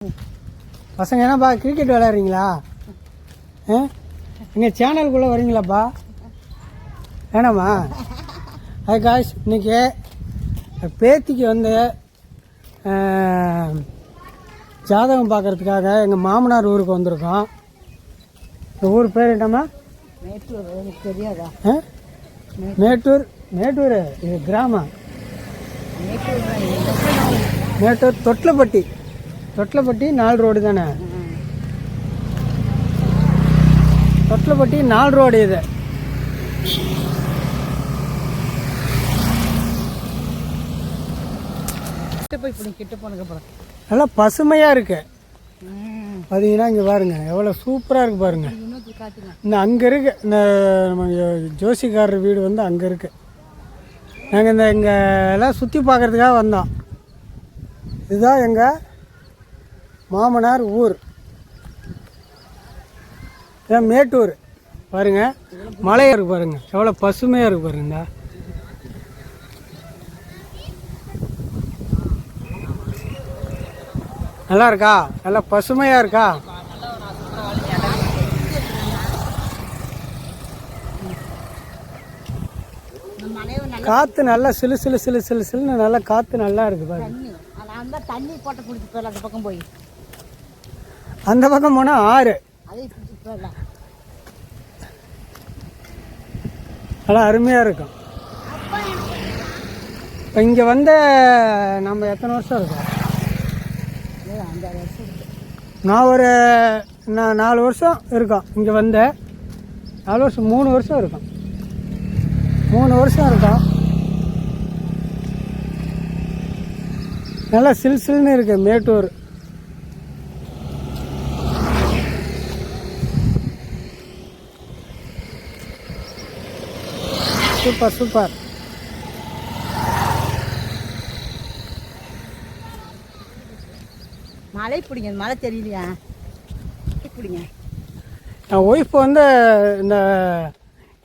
பசங்க என்னப்பா கிரிக்கெட் விளையாடுறீங்களா? எங்கள் சேனலுக்குள்ளே வரீங்களாப்பா? வேணாமா? ஹாய் காய்ஸ், இன்றைக்கி பேத்திக்கு வந்து ஜாதகம் பார்க்குறதுக்காக எங்கள் மாமனார் ஊருக்கு வந்திருக்கோம். இந்த ஊர் பேர் என்னம்மா? மேட்டூர். எனக்கு தெரியாதா? மேட்டூர். மேட்டூர் இது கிராமம். மேட்டூர் தொட்டிலப்பட்டி. தொட்டிலப்பட்டி 4 ரோடு தானே? தொட்டிலப்பட்டி 4 ரோடு இது. நல்லா பசுமையாக இருக்கு. பார்த்தீங்கன்னா இங்கே பாருங்க எவ்வளோ சூப்பராக இருக்குது பாருங்க. இந்த அங்கே இருக்கு இந்த நம்ம ஜோசிக்காரர் வீடு வந்து அங்கே இருக்குது. நாங்கள் இங்கே எல்லாம் சுற்றி பார்க்குறதுக்காக வந்தோம். இதுதான் எங்கள் மாமனார் ஊர். இதான் மேட்டூர். பாருங்கள் மலையாக இருக்குது பாருங்கள், எவ்வளோ பசுமையாக இருக்குது பாருங்க. நல்லா இருக்கா? நல்லா பசுமையாக இருக்கா? காற்று நல்லா சிலு சிலு சிலு சிலு சிலுன்னு நல்லா காற்று நல்லா இருக்குது பாருங்க. தண்ணி போட்ட குடிச்சு போயிடலாம். அந்த பக்கம் போய் அந்த பக்கம் போனால் ஆறு. நல்லா அருமையாக இருக்கும். இப்போ இங்கே வந்து நம்ம எத்தனை வருஷம் இருக்கோம்? நான் 4 வருஷம் இருக்கோம் இங்கே வந்து. 4 வருஷம் 3 வருஷம் இருக்கும். 3 வருஷம் இருக்கும். நல்லா சில் சில்னு இருக்கு மேட்டூர். Super super. மழை பிடிங்க. மழை தெரியலையா? பிடிங்க. என் ஒய்ஃப் வந்து இந்த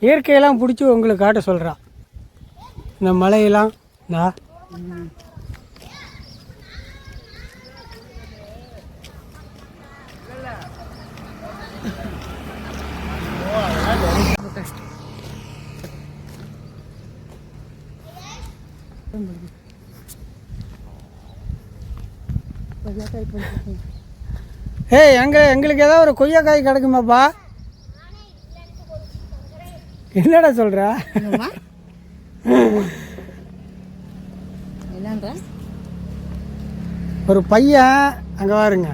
இயற்கையெல்லாம் பிடிச்சி உங்களுக்கு காட்ட சொல்கிறான். இந்த மலையெல்லாம் எங்களுக்கு ஏதாவது ஒரு கொய்யாக்காய் கிடைக்குமாப்பா? என்னடா சொல்ற? ஒரு பையன் அங்க பாருங்க,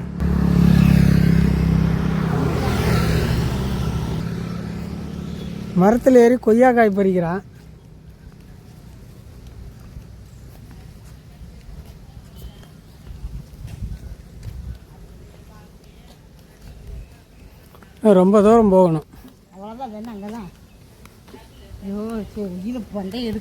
மரத்தில் ஏறி கொய்யாக்காய் பறிக்கிறான். ரொம்ப தூரம் போகணும். அவ்வளோதான். அங்கதான். ஐயோ, சரி, பண்டே இருக்கு.